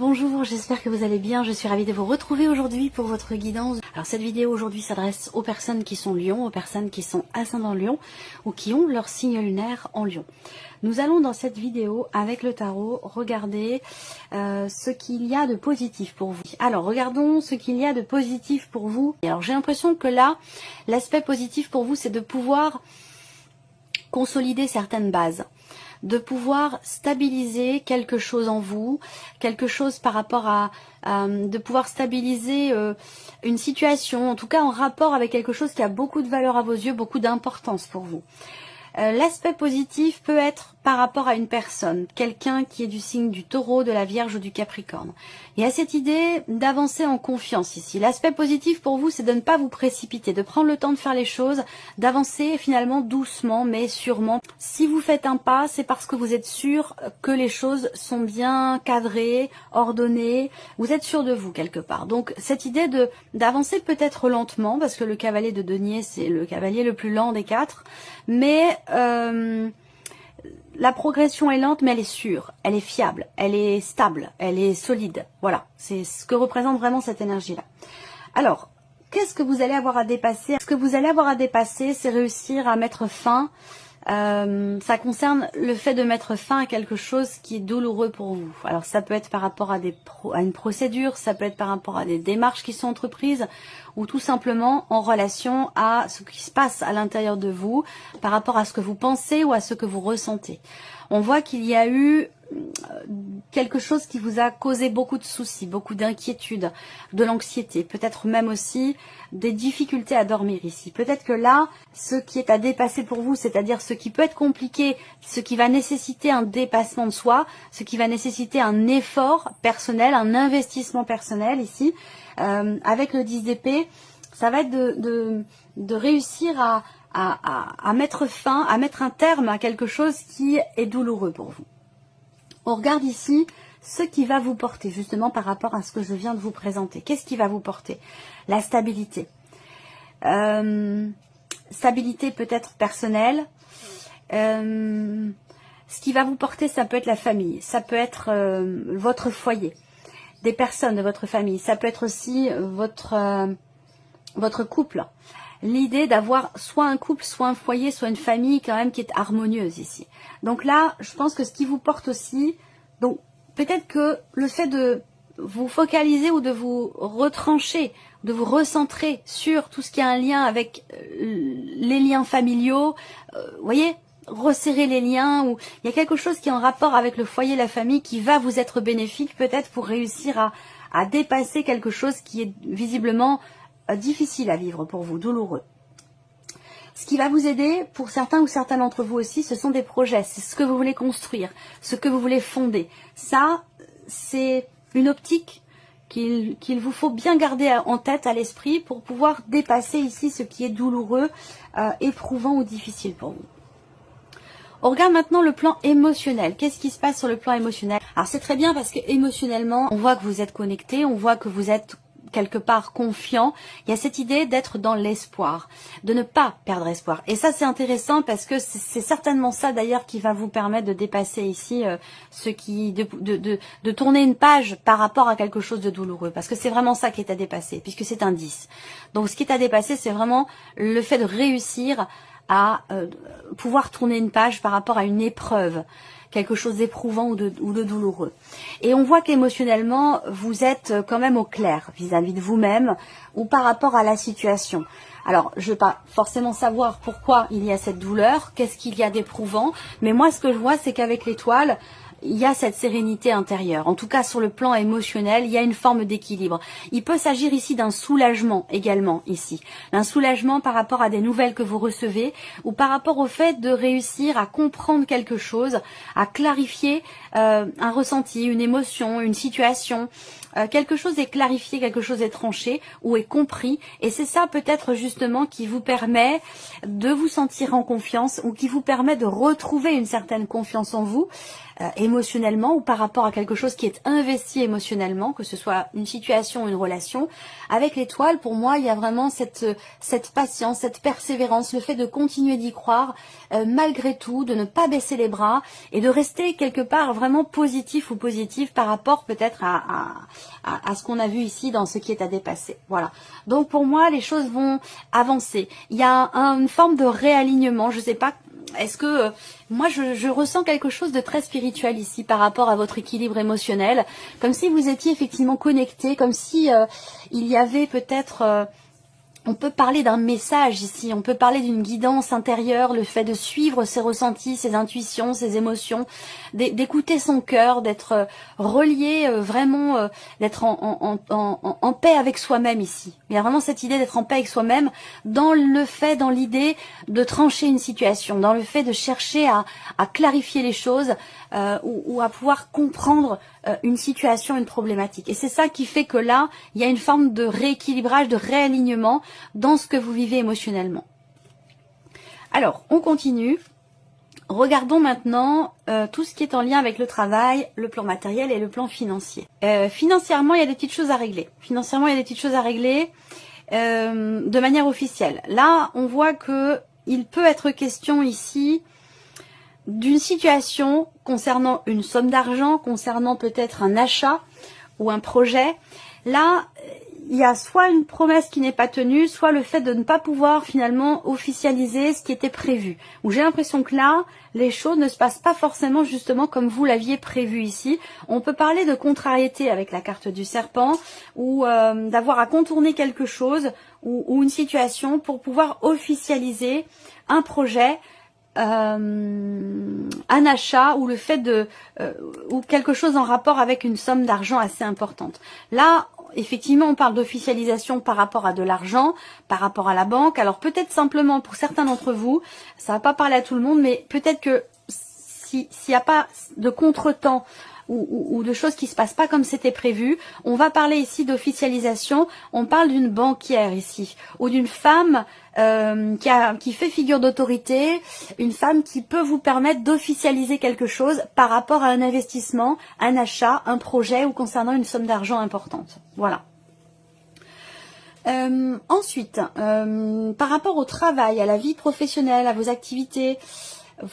bonjour, j'espère que vous allez bien, je suis ravie de vous retrouver aujourd'hui pour votre guidance. Alors cette vidéo aujourd'hui s'adresse aux personnes qui sont Lion, aux personnes qui sont ascendant Lion ou qui ont leur signe lunaire en Lion. Nous allons dans cette vidéo avec le tarot regarder ce qu'il y a de positif pour vous. Alors regardons ce qu'il y a de positif pour vous. Alors j'ai l'impression que là, l'aspect positif pour vous c'est de pouvoir consolider certaines bases, de pouvoir stabiliser quelque chose en vous, quelque chose par rapport à de pouvoir stabiliser une situation, en tout cas en rapport avec quelque chose qui a beaucoup de valeur à vos yeux, beaucoup d'importance pour vous. L'aspect positif peut être par rapport à une personne, quelqu'un qui est du signe du Taureau, de la Vierge ou du Capricorne. Il y a cette idée d'avancer en confiance ici. L'aspect positif pour vous, c'est de ne pas vous précipiter, de prendre le temps de faire les choses, d'avancer finalement doucement mais sûrement. Si vous faites un pas, c'est parce que vous êtes sûr que les choses sont bien cadrées, ordonnées, vous êtes sûr de vous quelque part. Donc cette idée d'avancer peut-être lentement, parce que le cavalier de denier, c'est le cavalier le plus lent des quatre, mais la progression est lente, mais elle est sûre, elle est fiable, elle est stable, elle est solide. Voilà, c'est ce que représente vraiment cette énergie-là. Alors, qu'est-ce que vous allez avoir à dépasser? Ce que vous allez avoir à dépasser, c'est réussir à mettre fin. Ça concerne le fait de mettre fin à quelque chose qui est douloureux pour vous. Alors ça peut être par rapport à une procédure, ça peut être par rapport à des démarches qui sont entreprises, ou tout simplement en relation à ce qui se passe à l'intérieur de vous, par rapport à ce que vous pensez ou à ce que vous ressentez. On voit qu'il y a eu quelque chose qui vous a causé beaucoup de soucis, beaucoup d'inquiétudes, de l'anxiété, peut-être même aussi des difficultés à dormir ici. Peut-être que là, ce qui est à dépasser pour vous, c'est-à-dire ce qui peut être compliqué, ce qui va nécessiter un dépassement de soi, ce qui va nécessiter un effort personnel, un investissement personnel ici, avec le 10 d'épée, ça va être de réussir à mettre fin, à mettre un terme à quelque chose qui est douloureux pour vous. On regarde ici ce qui va vous porter, justement par rapport à ce que je viens de vous présenter. Qu'est-ce qui va vous porter? La stabilité. Stabilité peut-être personnelle. Ce qui va vous porter, ça peut être la famille, ça peut être votre foyer, des personnes de votre famille, ça peut être aussi votre couple. L'idée d'avoir soit un couple, soit un foyer, soit une famille quand même qui est harmonieuse ici. Donc là, je pense que ce qui vous porte aussi, donc peut-être que le fait de vous focaliser ou de vous retrancher, de vous recentrer sur tout ce qui a un lien avec les liens familiaux, vous voyez, resserrer les liens, ou il y a quelque chose qui est en rapport avec le foyer, la famille, qui va vous être bénéfique peut-être pour réussir à dépasser quelque chose qui est visiblement difficile à vivre pour vous, douloureux. Ce qui va vous aider, pour certains ou certains d'entre vous aussi, ce sont des projets, c'est ce que vous voulez construire, ce que vous voulez fonder. Ça, c'est une optique qu'il vous faut bien garder en tête, à l'esprit, pour pouvoir dépasser ici ce qui est douloureux, éprouvant ou difficile pour vous. On regarde maintenant le plan émotionnel. Qu'est-ce qui se passe sur le plan émotionnel? Alors c'est très bien parce que émotionnellement, on voit que vous êtes connecté, on voit que vous êtes quelque part confiant. Il y a cette idée d'être dans l'espoir, de ne pas perdre espoir. Et ça c'est intéressant parce que c'est certainement ça d'ailleurs qui va vous permettre de dépasser ici de tourner une page par rapport à quelque chose de douloureux. Parce que c'est vraiment ça qui est à dépasser, puisque c'est un 10. Donc ce qui est à dépasser, c'est vraiment le fait de réussir à pouvoir tourner une page par rapport à une épreuve, quelque chose d'éprouvant ou de douloureux. Et on voit qu'émotionnellement, vous êtes quand même au clair vis-à-vis de vous-même ou par rapport à la situation. Alors, je ne vais pas forcément savoir pourquoi il y a cette douleur, qu'est-ce qu'il y a d'éprouvant, mais moi, ce que je vois, c'est qu'avec l'étoile, il y a cette sérénité intérieure. En tout cas, sur le plan émotionnel, il y a une forme d'équilibre. Il peut s'agir ici d'un soulagement également, ici. Un soulagement par rapport à des nouvelles que vous recevez ou par rapport au fait de réussir à comprendre quelque chose, à clarifier un ressenti, une émotion, une situation. Quelque chose est clarifié, quelque chose est tranché ou est compris, et c'est ça peut-être justement qui vous permet de vous sentir en confiance ou qui vous permet de retrouver une certaine confiance en vous émotionnellement ou par rapport à quelque chose qui est investi émotionnellement, que ce soit une situation ou une relation. Avec l'étoile, pour moi, il y a vraiment cette patience, cette persévérance, le fait de continuer d'y croire malgré tout, de ne pas baisser les bras et de rester quelque part vraiment positif ou positive par rapport peut-être à ce qu'on a vu ici dans ce qui est à dépasser. Voilà. Donc pour moi, les choses vont avancer. Il y a une forme de réalignement. Je sais pas. Est-ce que moi je ressens quelque chose de très spirituel ici par rapport à votre équilibre émotionnel, comme si vous étiez effectivement connecté, comme si il y avait peut-être on peut parler d'un message ici, on peut parler d'une guidance intérieure, le fait de suivre ses ressentis, ses intuitions, ses émotions, d'écouter son cœur, d'être relié vraiment, d'être en paix avec soi-même ici. Il y a vraiment cette idée d'être en paix avec soi-même dans l'idée de trancher une situation, dans le fait de chercher à clarifier les choses ou à pouvoir comprendre une situation, une problématique. Et c'est ça qui fait que là, il y a une forme de rééquilibrage, de réalignement dans ce que vous vivez émotionnellement. Alors, on continue. Regardons maintenant tout ce qui est en lien avec le travail, le plan matériel et le plan financier. Financièrement, il y a des petites choses à régler. Financièrement, il y a des petites choses à régler de manière officielle. Là, on voit que il peut être question ici d'une situation concernant une somme d'argent, concernant peut-être un achat ou un projet. Là, il y a soit une promesse qui n'est pas tenue, soit le fait de ne pas pouvoir finalement officialiser ce qui était prévu. Où j'ai l'impression que là, les choses ne se passent pas forcément justement comme vous l'aviez prévu ici. On peut parler de contrariété avec la carte du serpent ou d'avoir à contourner quelque chose ou une situation pour pouvoir officialiser un projet, un achat ou le fait de ou quelque chose en rapport avec une somme d'argent assez importante. Là, effectivement, on parle d'officialisation par rapport à de l'argent, par rapport à la banque. Alors peut-être simplement pour certains d'entre vous, ça va pas parler à tout le monde, mais peut-être que s'il n'y a pas de contretemps ou de choses qui se passent pas comme c'était prévu, on va parler ici d'officialisation. On parle d'une banquière ici, ou d'une femme qui fait figure d'autorité, une femme qui peut vous permettre d'officialiser quelque chose par rapport à un investissement, un achat, un projet ou concernant une somme d'argent importante. Voilà. Ensuite, par rapport au travail, à la vie professionnelle, à vos activités,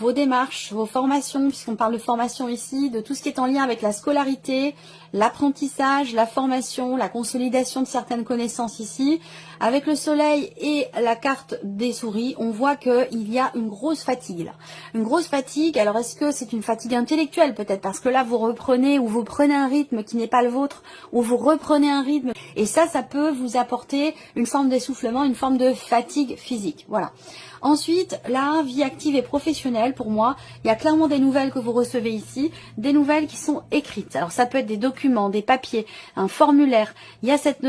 vos démarches, vos formations, puisqu'on parle de formation ici, de tout ce qui est en lien avec la scolarité, l'apprentissage, la formation, la consolidation de certaines connaissances ici. Avec le soleil et la carte des souris, on voit qu'il y a une grosse fatigue là. Une grosse fatigue, alors est-ce que c'est une fatigue intellectuelle peut-être, parce que là vous reprenez ou vous prenez un rythme qui n'est pas le vôtre, ou vous reprenez un rythme, et ça peut vous apporter une forme d'essoufflement, une forme de fatigue physique, voilà. Ensuite, la vie active et professionnelle, pour moi, il y a clairement des nouvelles que vous recevez ici, des nouvelles qui sont écrites. Alors ça peut être des documents, des papiers, un formulaire. Il y a cette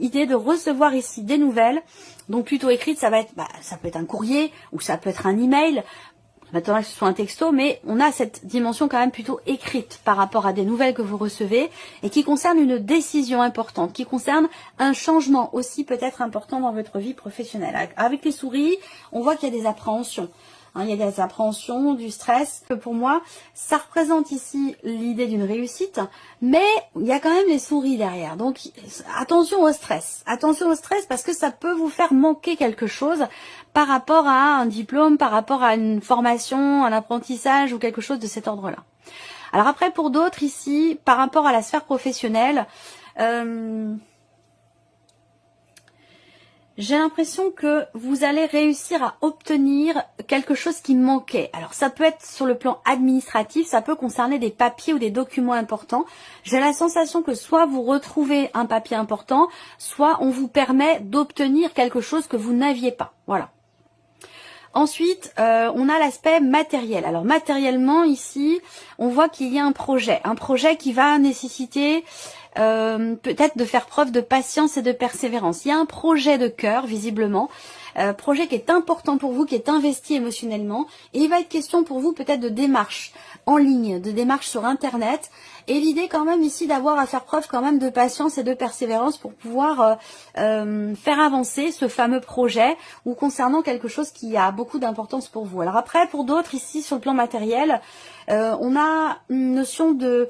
idée de recevoir ici des nouvelles, donc plutôt écrites, ça peut être un courrier ou ça peut être un email. Maintenant que ce soit un texto, mais on a cette dimension quand même plutôt écrite par rapport à des nouvelles que vous recevez et qui concernent une décision importante, qui concerne un changement aussi peut-être important dans votre vie professionnelle. Avec les souris, on voit qu'il y a des appréhensions. Il y a des appréhensions, du stress. Pour moi, ça représente ici l'idée d'une réussite, mais il y a quand même les souris derrière. Donc, attention au stress. Attention au stress parce que ça peut vous faire manquer quelque chose par rapport à un diplôme, par rapport à une formation, un apprentissage ou quelque chose de cet ordre-là. Alors après, pour d'autres ici, par rapport à la sphère professionnelle, j'ai l'impression que vous allez réussir à obtenir quelque chose qui manquait. Alors ça peut être sur le plan administratif, ça peut concerner des papiers ou des documents importants. J'ai la sensation que soit vous retrouvez un papier important, soit on vous permet d'obtenir quelque chose que vous n'aviez pas. Voilà. Ensuite, on a l'aspect matériel. Alors matériellement ici, on voit qu'il y a un projet qui va nécessiter peut-être de faire preuve de patience et de persévérance. Il y a un projet de cœur, visiblement, projet qui est important pour vous, qui est investi émotionnellement, et il va être question pour vous peut-être de démarches en ligne, de démarches sur Internet, et l'idée quand même ici d'avoir à faire preuve quand même de patience et de persévérance pour pouvoir faire avancer ce fameux projet ou concernant quelque chose qui a beaucoup d'importance pour vous. Alors après, pour d'autres ici sur le plan matériel, On a une notion de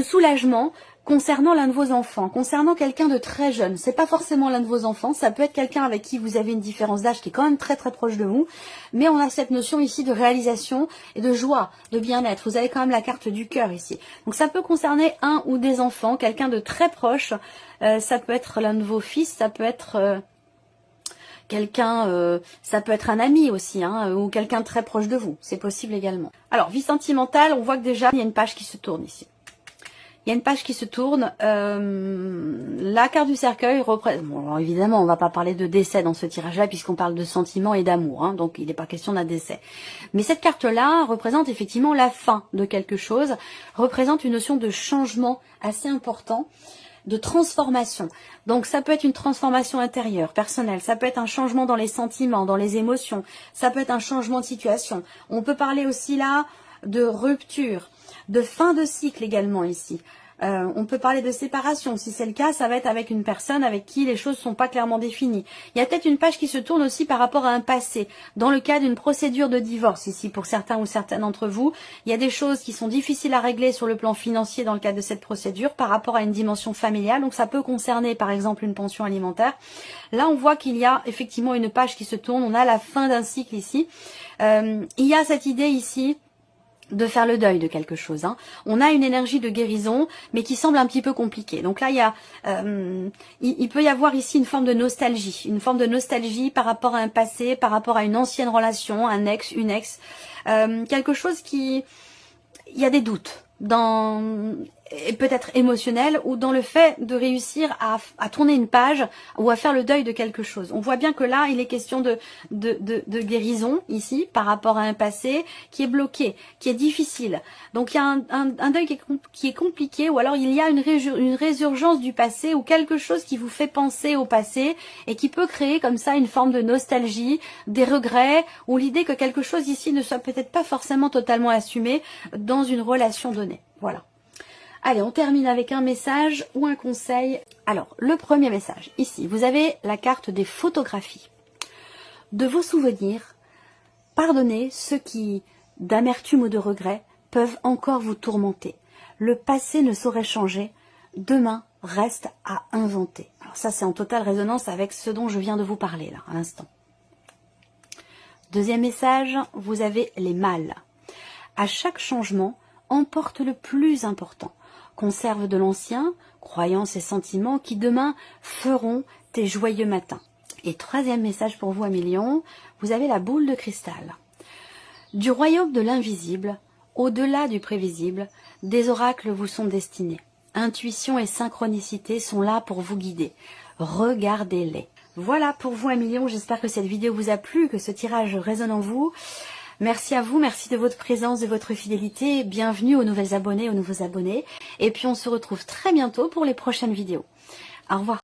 soulagement concernant l'un de vos enfants, concernant quelqu'un de très jeune. C'est pas forcément l'un de vos enfants, ça peut être quelqu'un avec qui vous avez une différence d'âge qui est quand même très très proche de vous, mais on a cette notion ici de réalisation et de joie, de bien-être. Vous avez quand même la carte du cœur ici. Donc ça peut concerner un ou des enfants, quelqu'un de très proche. Ça peut être l'un de vos fils, ça peut être quelqu'un, ça peut être un ami aussi, hein, ou quelqu'un de très proche de vous. C'est possible également. Alors, vie sentimentale, on voit que déjà, il y a une page qui se tourne ici. Il y a une page qui se tourne. La carte du cercueil représente... Bon, alors évidemment, on va pas parler de décès dans ce tirage-là, puisqu'on parle de sentiments et d'amour. Hein, donc, il n'est pas question d'un décès. Mais cette carte-là représente effectivement la fin de quelque chose, représente une notion de changement assez important, de transformation. Donc, ça peut être une transformation intérieure, personnelle. Ça peut être un changement dans les sentiments, dans les émotions. Ça peut être un changement de situation. On peut parler aussi là de rupture, de fin de cycle également ici. On peut parler de séparation. Si c'est le cas, ça va être avec une personne avec qui les choses sont pas clairement définies. Il y a peut-être une page qui se tourne aussi par rapport à un passé. Dans le cas d'une procédure de divorce ici, pour certains ou certaines d'entre vous, il y a des choses qui sont difficiles à régler sur le plan financier dans le cadre de cette procédure par rapport à une dimension familiale. Donc ça peut concerner par exemple une pension alimentaire. Là, on voit qu'il y a effectivement une page qui se tourne. On a la fin d'un cycle ici. Il y a cette idée ici de faire le deuil de quelque chose. Hein. On a une énergie de guérison, mais qui semble un petit peu compliquée. Donc là, il peut y avoir ici une forme de nostalgie par rapport à un passé, par rapport à une ancienne relation, un ex, une ex, quelque chose qui... Il y a des doutes, et peut-être émotionnel, ou dans le fait de réussir à tourner une page ou à faire le deuil de quelque chose. On voit bien que là, il est question de guérison ici par rapport à un passé qui est bloqué, qui est difficile. Donc il y a un deuil qui est compliqué, ou alors il y a une résurgence du passé ou quelque chose qui vous fait penser au passé et qui peut créer comme ça une forme de nostalgie, des regrets, ou l'idée que quelque chose ici ne soit peut-être pas forcément totalement assumé dans une relation donnée. Voilà. Allez, on termine avec un message ou un conseil. Alors, le premier message, ici, vous avez la carte des photographies. De vos souvenirs, pardonnez ceux qui, d'amertume ou de regret, peuvent encore vous tourmenter. Le passé ne saurait changer, demain reste à inventer. Alors ça, c'est en totale résonance avec ce dont je viens de vous parler, là, à l'instant. Deuxième message, vous avez les mâles. À chaque changement, emporte le plus important. Conserve de l'ancien, croyances et sentiments qui demain feront tes joyeux matins. Et troisième message pour vous, Amélion, vous avez la boule de cristal. Du royaume de l'invisible, au-delà du prévisible, des oracles vous sont destinés. Intuition et synchronicité sont là pour vous guider. Regardez-les. Voilà pour vous, Amélion, j'espère que cette vidéo vous a plu, que ce tirage résonne en vous. Merci à vous, merci de votre présence, de votre fidélité. Bienvenue aux nouvelles abonnés, aux nouveaux abonnés. Et puis on se retrouve très bientôt pour les prochaines vidéos. Au revoir.